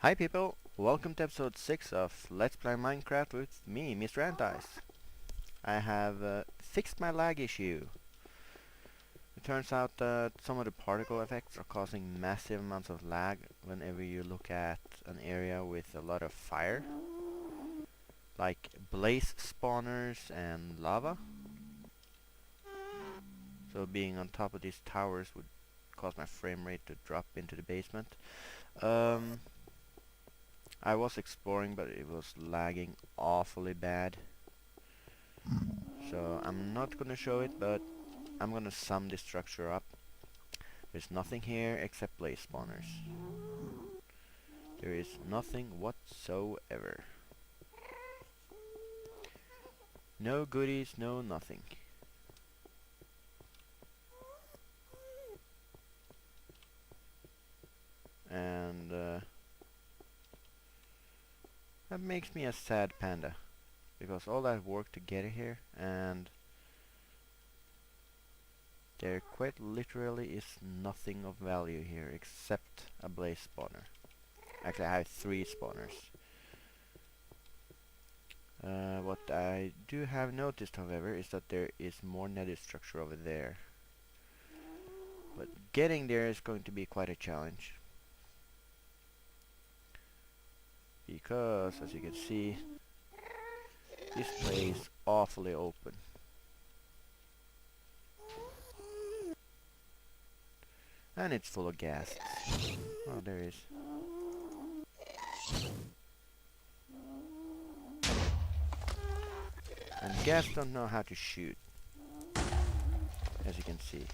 Hi people, welcome to episode 6 of Let's Play Minecraft with me, Mr. Antice. I have fixed my lag issue. It turns out that some of the particle effects are causing massive amounts of lag whenever you look at an area with a lot of fire, like blaze spawners and lava. So being on top of these towers would cause my frame rate to drop into the basement. I was exploring, but it was lagging awfully bad. So I'm not gonna show it, but I'm gonna sum this structure up. There's nothing here except blaze spawners. There is nothing whatsoever. No goodies, no nothing. And that makes me a sad panda. Because all that work to get here, and there quite literally is nothing of value here except a blaze spawner. Actually, I have 3 spawners. What I do have noticed, however, is that there is more nether structure over there. But getting there is going to be quite a challenge. Because, as you can see, this place is awfully open. And it's full of ghasts. Oh, there is. And ghasts don't know how to shoot, as you can see.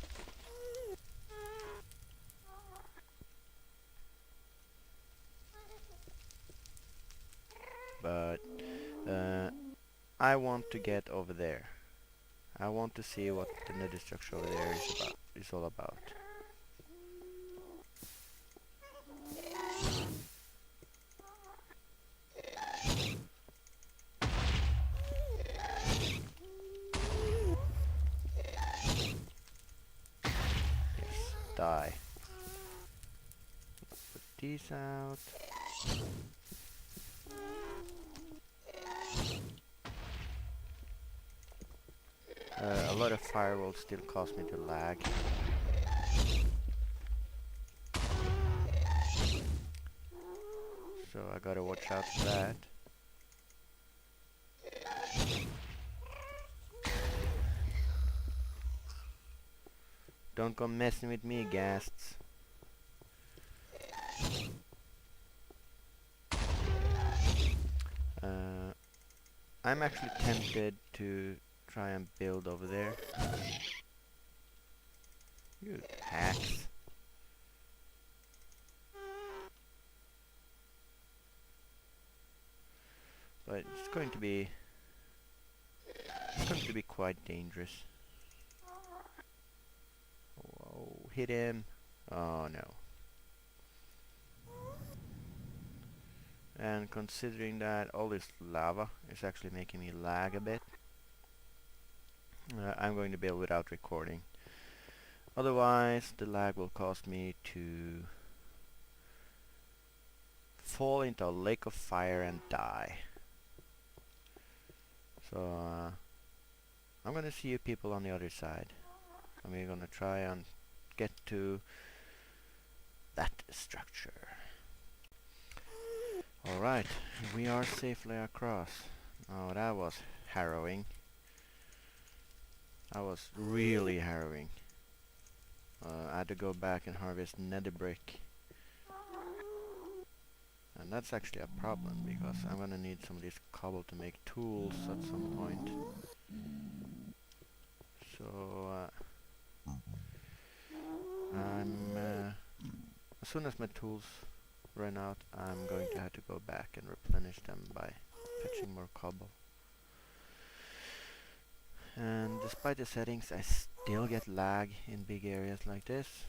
But I want to get over there. I want to see what the nether structure over there is all about. Yes, die. Put these out. A lot of fire will still cause me to lag. So I gotta watch out for that. Don't go messing with me, ghasts. I'm actually tempted to try and build over there. You hacks. But it's going to be quite dangerous. Whoa, hit him. Oh no. And considering that all this lava is actually making me lag a bit, I'm going to build without recording. Otherwise, the lag will cause me to fall into a lake of fire and die. So, I'm gonna see you people on the other side. And we're gonna try and get to that structure. Alright, we are safely across. Oh, that was harrowing. That was really harrowing. I had to go back and harvest nether brick. And that's actually a problem, because I'm gonna need some of this cobble to make tools at some point. So, as soon as my tools run out, I'm going to have to go back and replenish them by fetching more cobble. And despite the settings, I still get lag in big areas like this.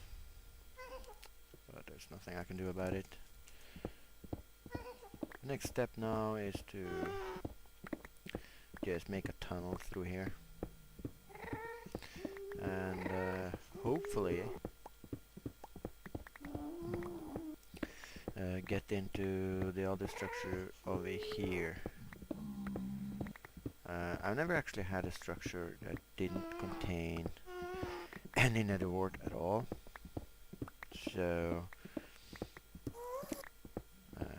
But there's nothing I can do about it. The next step now is to just make a tunnel through here. And hopefully get into the other structure over here. I've never actually had a structure that didn't contain any netherwart at all. So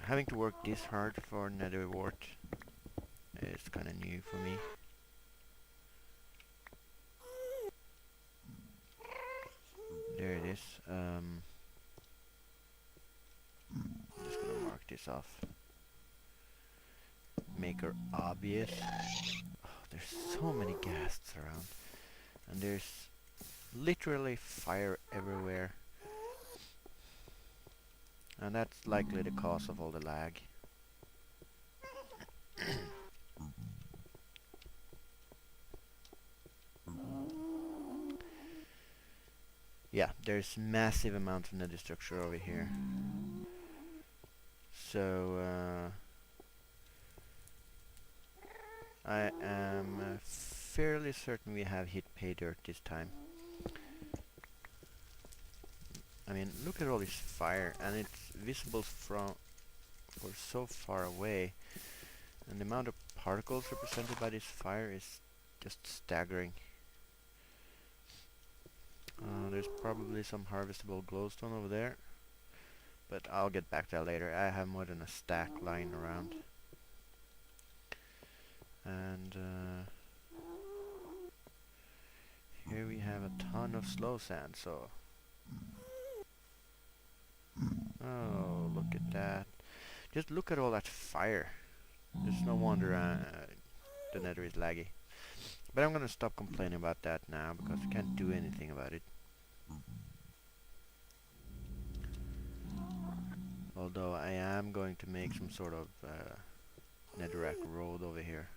having to work this hard for netherwart is kind of new for me. There it is. Just gonna mark this off. Make her obvious. Oh, there's so many ghasts around, and there's literally fire everywhere, and that's likely the cause of all the lag. Yeah, there's massive amounts of nether structure over here. So I am fairly certain we have hit pay dirt this time. I mean, look at all this fire, and it's visible from for so far away, and the amount of particles represented by this fire is just staggering. There's probably some harvestable glowstone over there, but I'll get back to that later. I have more than a stack lying around. And here we have a ton of slow sand, so... Oh, look at that. Just look at all that fire. There's no wonder the nether is laggy. But I'm gonna stop complaining about that now, because I can't do anything about it. Although I am going to make some sort of netherrack road over here,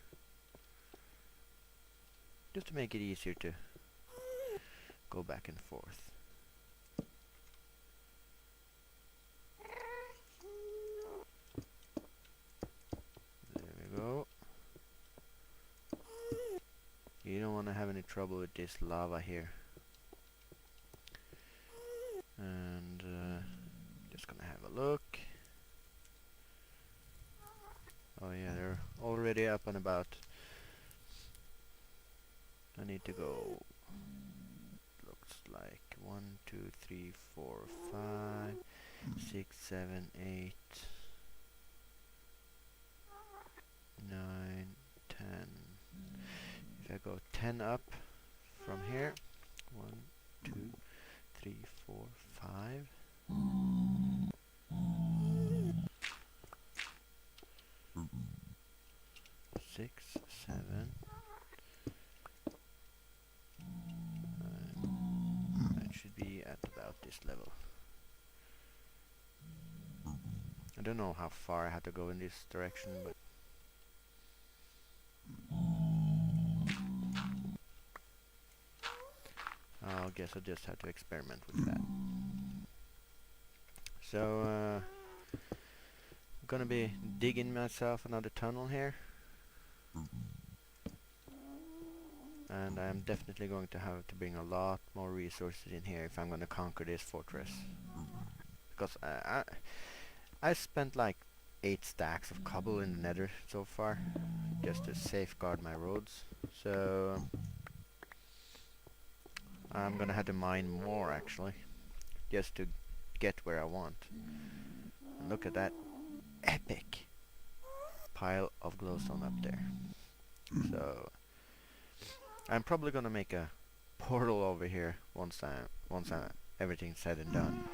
just to make it easier to go back and forth. There we go. You don't want to have any trouble with this lava here. And just gonna have a look. Oh yeah, they're already up and about. I need to go. Looks like 1, 2, 3, 4, 5, 6, 7, 8, 9, 10. If I go 10 up from here, 1, 2, 3, 4, 5. 6, 7. That should be at about this level. I don't know how far I have to go in this direction, but I guess I just have to experiment with that. So I'm gonna be digging myself another tunnel here, and I'm definitely going to have to bring a lot more resources in here if I'm gonna conquer this fortress, because I spent like 8 stacks of cobble in the nether so far, just to safeguard my roads. So I'm gonna have to mine more actually, just to get where I want. And look at that epic pile of glowstone up there. So I'm probably gonna make a portal over here once everything's said and done,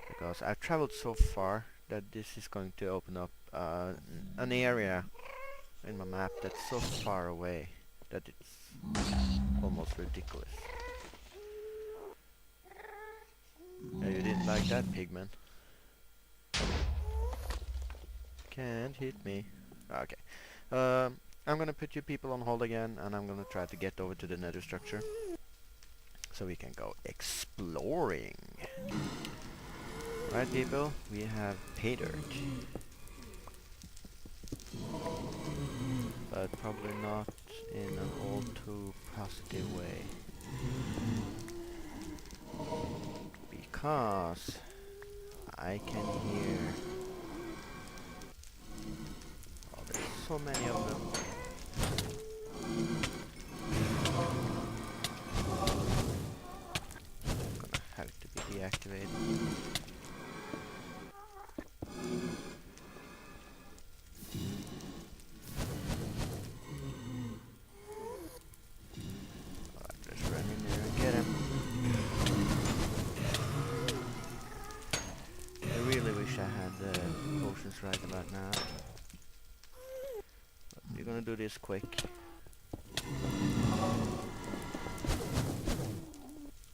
because I've traveled so far that this is going to open up an area in my map that's so far away that it's almost ridiculous. You didn't like that, pigman? Can't hit me. Okay. I'm gonna put you people on hold again, and I'm gonna try to get over to the nether structure so we can go exploring. Right, people, we have pay dirt, but probably not in an all too positive way, because I can hear so many of them. Gonna have to be deactivated. Alright, let's run in there and get him. I really wish I had the potions right about now. But we're gonna do this quick.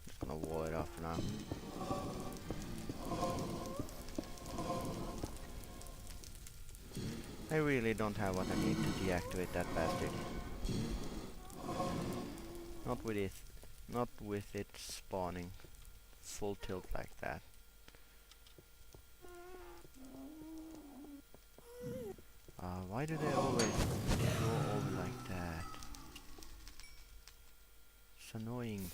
Just gonna wall it off now. I really don't have what I need to deactivate that bastard. Not with it spawning full tilt like that. Why do they always go over like that? It's annoying.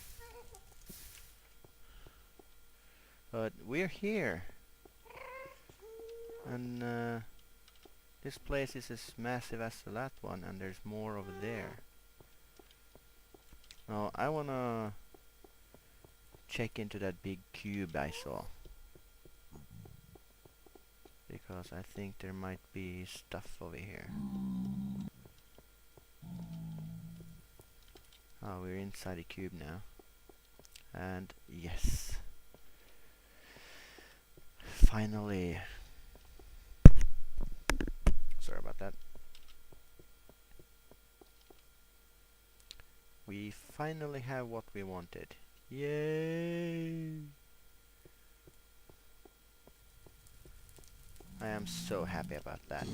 But we're here. And this place is as massive as the last one, and there's more over there. Now I wanna check into that big cube I saw, because I think there might be stuff over here. Oh, we're inside the cube now. And yes. Finally. Sorry about that. We finally have what we wanted. Yay! I am so happy about that.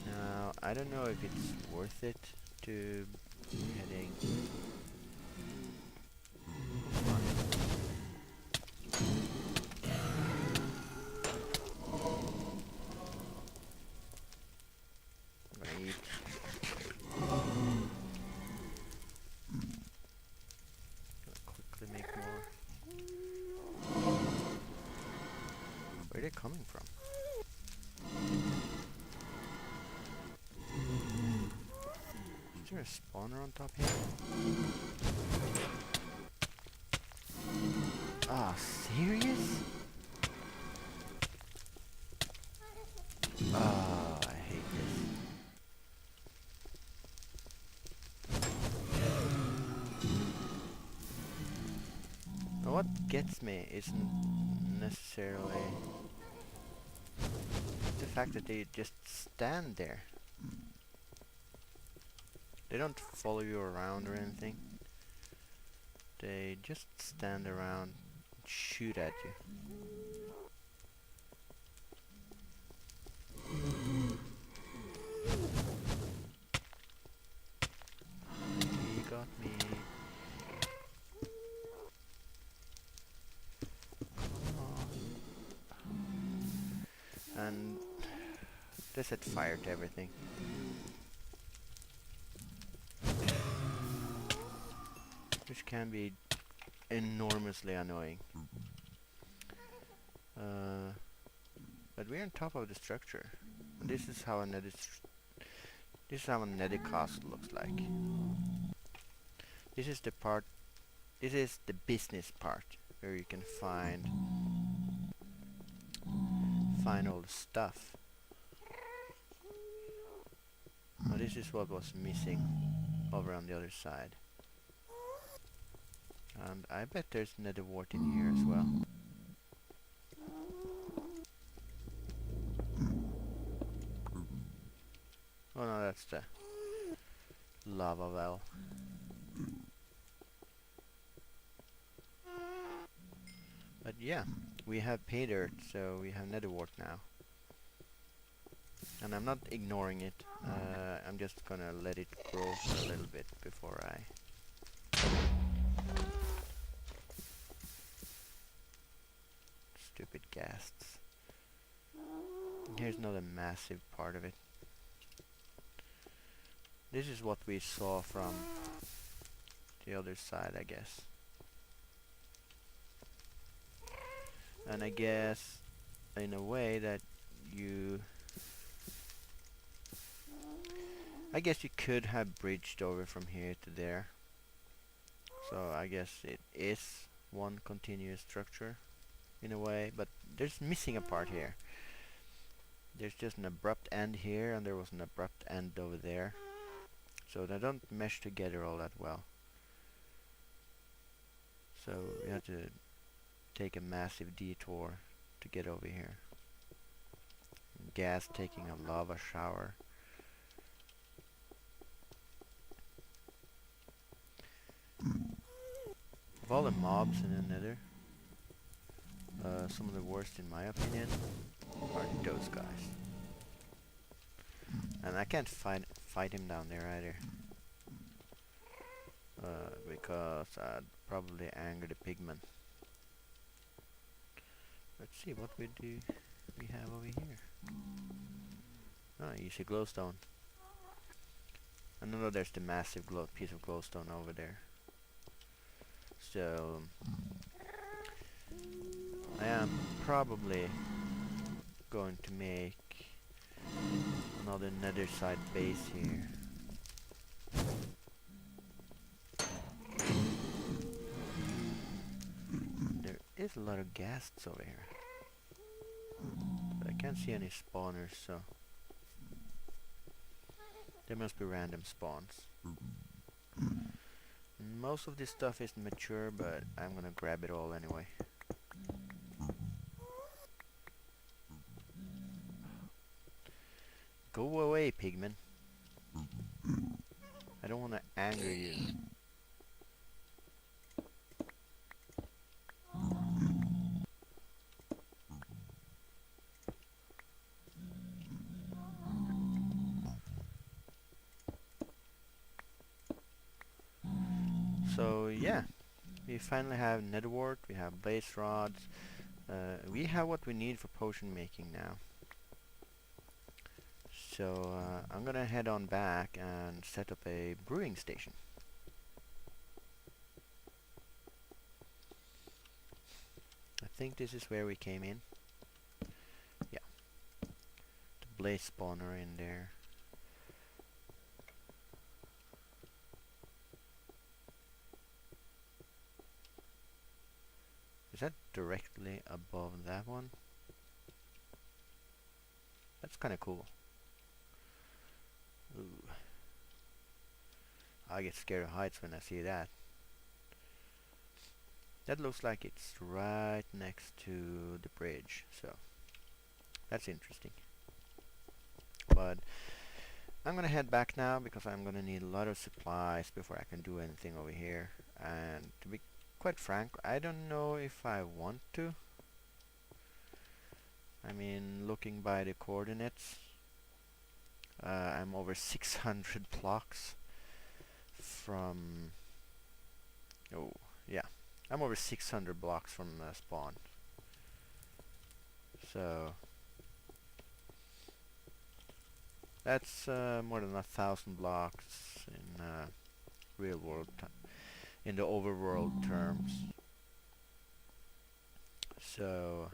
Now, I don't know if it's worth it to be heading. I'm gonna eat. Gonna quickly make more. Where are they coming from? Is there a spawner on top here? Ah, serious? Ah, I hate this. Now what gets me isn't necessarily the fact that they just stand there. They don't follow you around or anything. They just stand around and shoot at you. He got me. Come on. And they set fire to everything. Which can be enormously annoying. But we're on top of the structure. And this is how a nether castle looks like. This is the part. This is the business part where you can find all the stuff. Now this is what was missing over on the other side. And I bet there's netherwart in here as well. Oh no, that's the lava well. But yeah, we have pay dirt, so we have netherwart now. And I'm not ignoring it. I'm just gonna let it grow for a little bit before I... Stupid ghasts. Here's another massive part of it. This is what we saw from the other side, I guess. And I guess, in a way, that you I guess you could have bridged over from here to there. So I guess it is one continuous structure in a way, but there's missing a part here. There's just an abrupt end here, and there was an abrupt end over there. So they don't mesh together all that well. So we have to take a massive detour to get over here. Gas taking a lava shower. Of all the mobs in the Nether, some of the worst in my opinion are those guys. And I can't fight him down there either. Because I'd probably anger the pigman. Let's see what we have over here. Oh, easy glowstone. And I know there's the massive piece of glowstone over there. So I am probably going to make another nether side base here. There is a lot of ghasts over here, but I can't see any spawners, so there must be random spawns. Most of this stuff isn't mature, but I'm gonna grab it all anyway. Go away, pigman. I don't want to anger you. So yeah, we finally have netherwart, we have blaze rods, we have what we need for potion making now. So I'm gonna head on back and set up a brewing station. I think this is where we came in. Yeah, the blaze spawner in there. Is that directly above that one? That's kind of cool. Ooh. I get scared of heights when I see that. That looks like it's right next to the bridge, so that's interesting. But I'm gonna head back now because I'm gonna need a lot of supplies before I can do anything over here. And to be quite frank, I don't know if I want to. I mean, looking by the coordinates, I'm over 600 blocks from... Oh, yeah. I'm over 600 blocks from spawn. So... That's more than 1,000 blocks in real world in the overworld terms. So...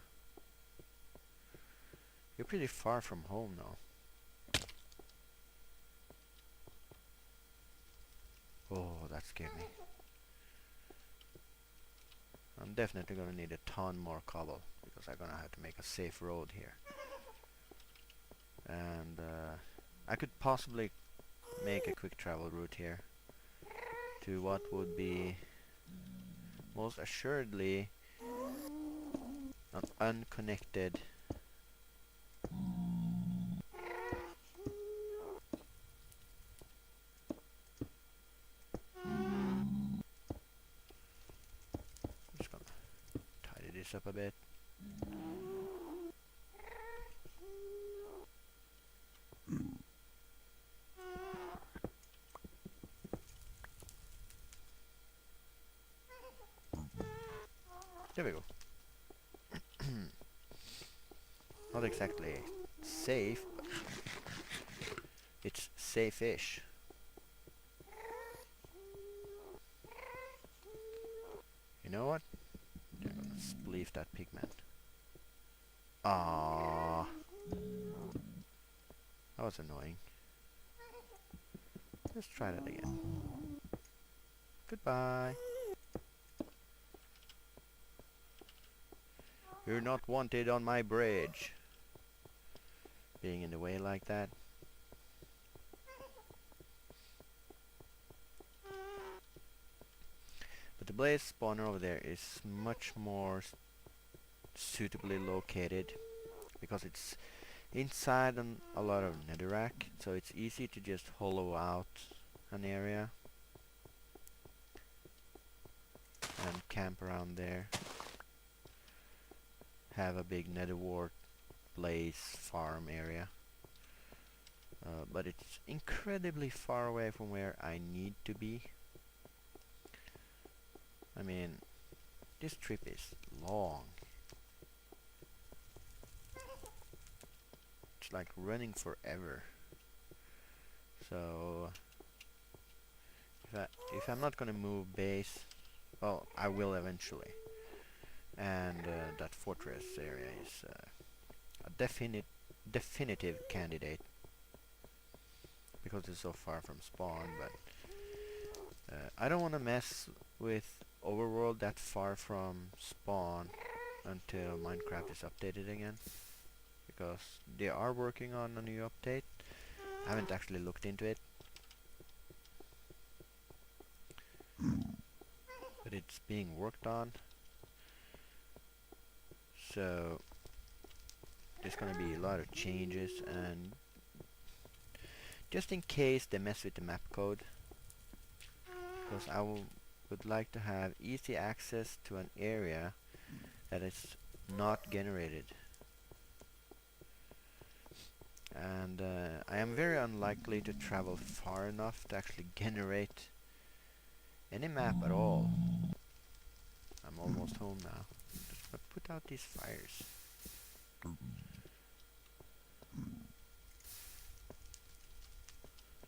You're pretty far from home now. Oh, that scared me. I'm definitely gonna need a ton more cobble because I'm gonna have to make a safe road here. And I could possibly make a quick travel route here to what would be most assuredly an unconnected up a bit. There we go. Not exactly safe, but it's safe-ish. You know what? I'm gonna spleef that pigman. Ah, that was annoying. Let's try that again. Goodbye. You're not wanted on my bridge. Being in the way like that. But the blaze spawner over there is much more suitably located because it's inside a lot of netherrack, so it's easy to just hollow out an area and camp around there. Have a big netherwart blaze farm area. But it's incredibly far away from where I need to be. I mean, this trip is long. It's like running forever. So if I'm not gonna move base, well, I will eventually. And that fortress area is a definitive candidate because it's so far from spawn. But I don't want to mess with overworld that far from spawn until Minecraft is updated again, because they are working on a new update. I haven't actually looked into it, but it's being worked on. So there's gonna be a lot of changes, and just in case they mess with the map code, because I would like to have easy access to an area that is not generated. And I am very unlikely to travel far enough to actually generate any map at all. I'm almost home now. But put out these fires.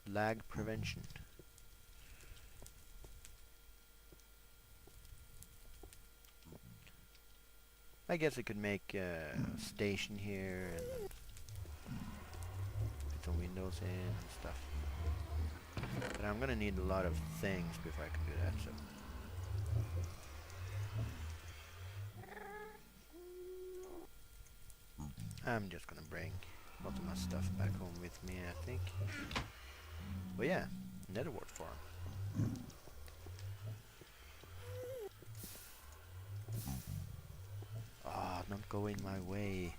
Lag prevention. I guess I could make a station here and put some windows in and stuff. But I'm gonna need a lot of things before I can do that, so. I'm just gonna bring most of my stuff back home with me, I think. But yeah, netherwart farm. Ah, not going my way.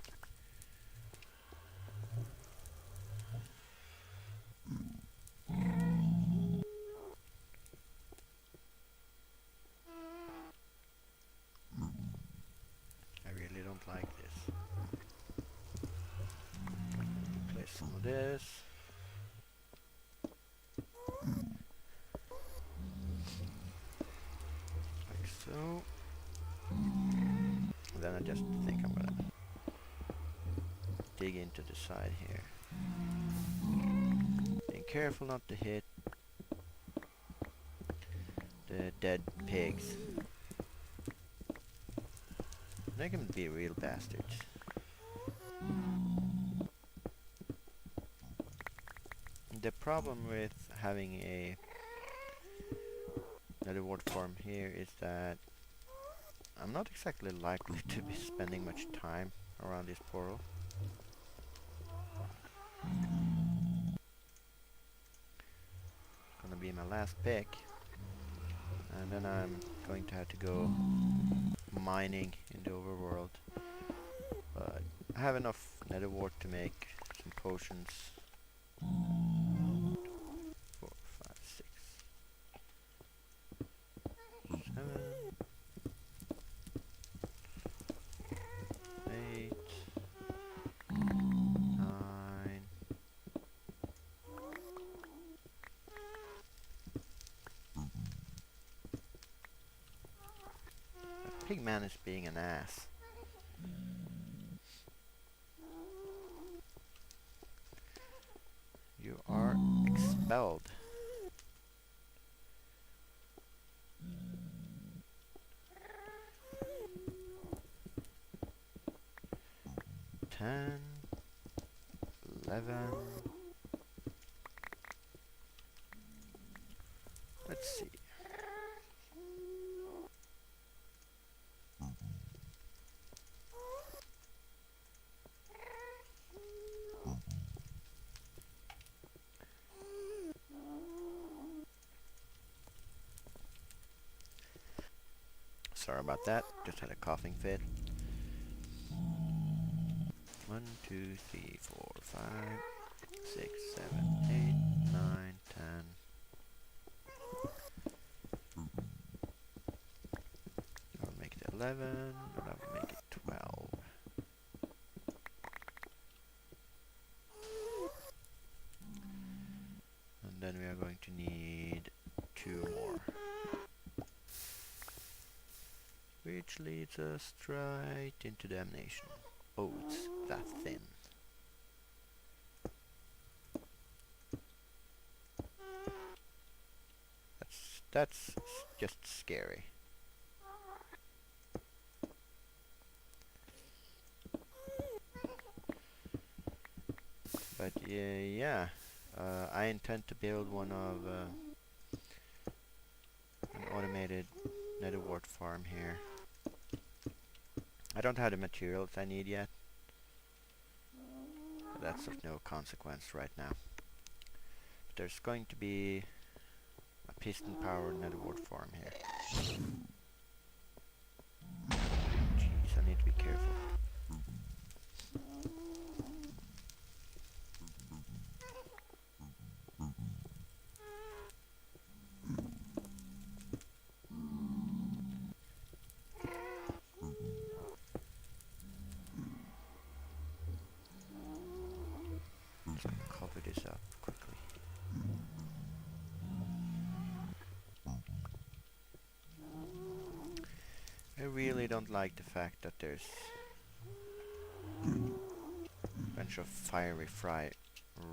I really don't like this. Place some of this. Like so. And then I just think I'm gonna dig into the side here. Being careful not to hit the dead pigs. They can be real bastards. The problem with having another ward farm here is that I'm not exactly likely to be spending much time around this portal. It's gonna be my last pick, and then I'm going to have to go mining in the overworld. But I have enough nether wart to make some potions. 4, 5, 6, 7, 8, 9. That pigman is being an ass. You are expelled. Ten, 11, Let's see. Sorry about that. Just had a coughing fit. 1, 2, 3, 4, 5, 6, 7, 8, 9, 10. I'll make it 11, and I'll make it 12. And then we are going to need 2 more. Which leads us straight into damnation. Oh, it's that thin. That's just scary. But yeah, I intend to build one of an automated netherwart farm here. I don't have the materials I need yet. But that's of no consequence right now. But there's going to be a piston-powered netherwart farm here. Jeez, I need to be careful. Just cover this up quickly. I really don't like the fact that there's a bunch of fiery fry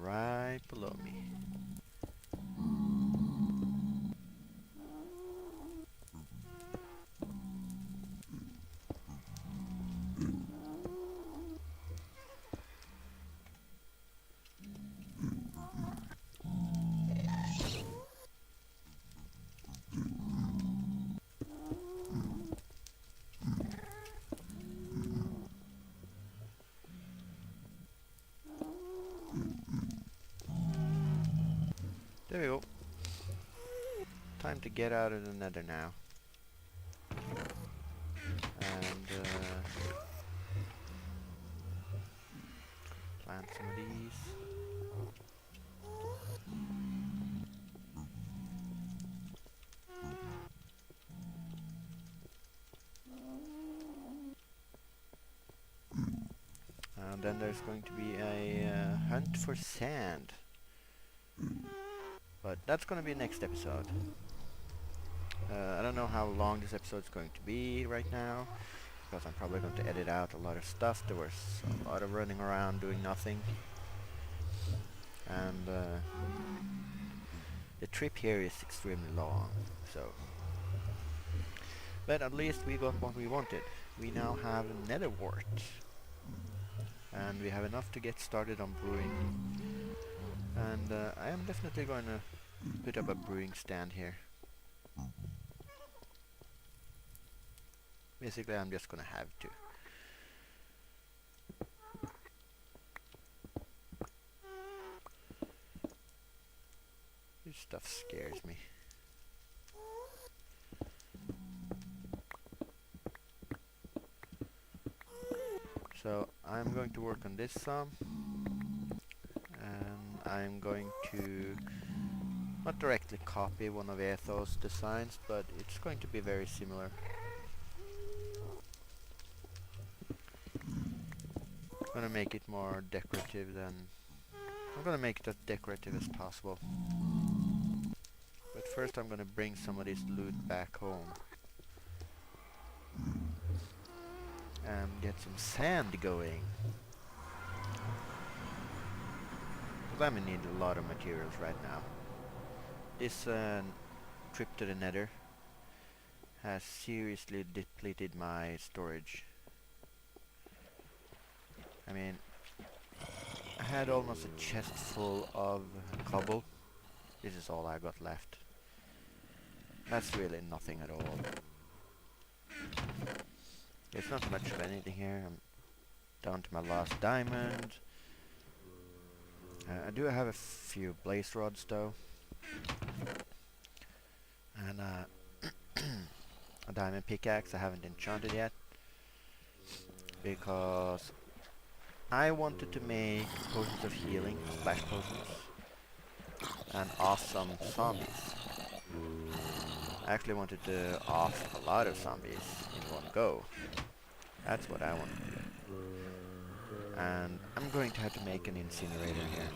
right below me. There we go. Time to get out of the nether now. And plant some of these. And then there's going to be a hunt for sand. But that's going to be next episode. I don't know how long this episode's going to be right now, because I'm probably going to edit out a lot of stuff. There was a lot of running around doing nothing. And the trip here is extremely long, so... But at least we got what we wanted. We now have a netherwart. And we have enough to get started on brewing. And I am definitely going to put up a brewing stand here. Basically, I'm just going to have to. This stuff scares me. So I'm going to work on this some, and I'm going to not directly copy one of Etho's designs, but it's going to be very similar. I'm gonna make it more decorative than... I'm gonna make it as decorative as possible. But first I'm gonna bring some of this loot back home. And get some sand going. Because I'm gonna need a lot of materials right now. This trip to the nether has seriously depleted my storage. I mean, I had almost a chest full of cobble. This is all I got left. That's really nothing at all. There's not much of anything here. I'm down to my last diamond. I do have a few blaze rods though. And a diamond pickaxe I haven't enchanted yet. Because I wanted to make potions of healing, splash potions, and off some zombies. I actually wanted to off a lot of zombies in one go. That's what I want to do. And I'm going to have to make an incinerator here.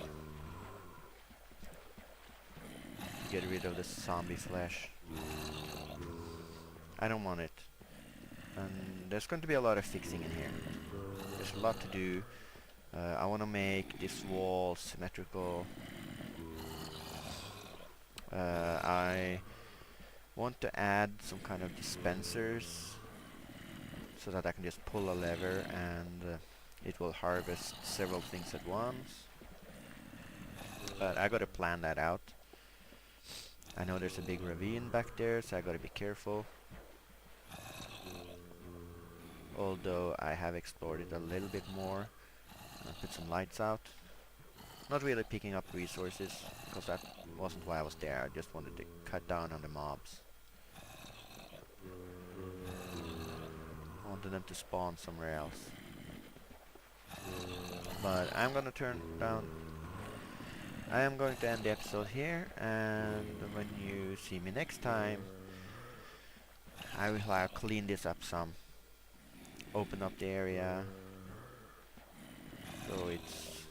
To get rid of the zombie flesh. I don't want it. And there's going to be a lot of fixing in here. There's a lot to do. I want to make this wall symmetrical. I want to add some kind of dispensers so that I can just pull a lever and it will harvest several things at once. But I gotta plan that out. I know there's a big ravine back there, so I gotta be careful. Although I have explored it a little bit more. Put some lights out. Not really picking up resources, because that wasn't why I was there. I just wanted to cut down on the mobs. I wanted them to spawn somewhere else. But I'm gonna turn down. I am going to end the episode here, and when you see me next time, I will clean this up some. Open up the area so it's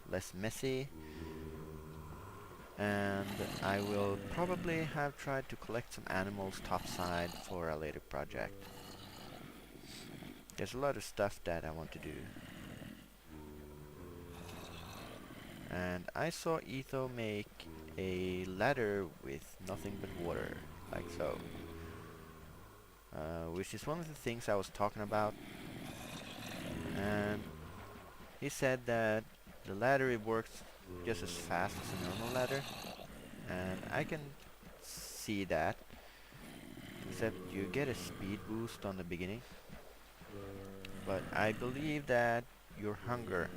less messy. And I will probably have tried to collect some animals topside for a later project. There's a lot of stuff that I want to do. And I saw Etho make a ladder with nothing but water, like so. Which is one of the things I was talking about. And he said that the ladder it works just as fast as a normal ladder. And I can see that. Except you get a speed boost on the beginning. But I believe that your hunger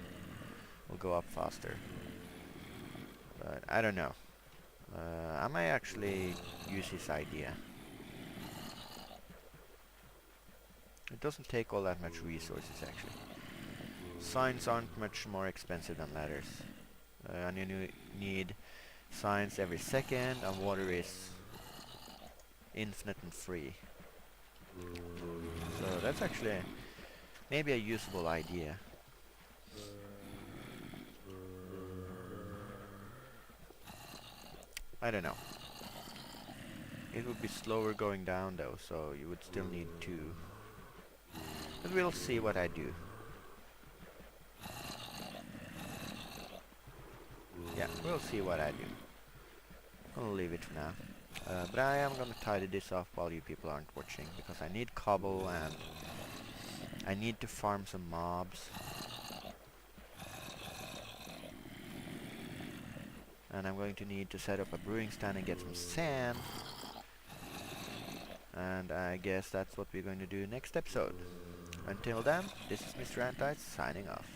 will go up faster. But I don't know. I might actually use his idea. It doesn't take all that much resources actually. Signs aren't much more expensive than ladders. And you need signs every second, and water is infinite and free. So that's actually maybe a usable idea. I don't know. It would be slower going down though, so you would still need two. But we'll see what I do. Yeah, we'll see what I do. I'll leave it for now. But I am gonna tidy this off while you people aren't watching, because I need cobble and I need to farm some mobs. And I'm going to need to set up a brewing stand and get some sand. And I guess that's what we're going to do next episode. Until then, this is Mr. Anti signing off.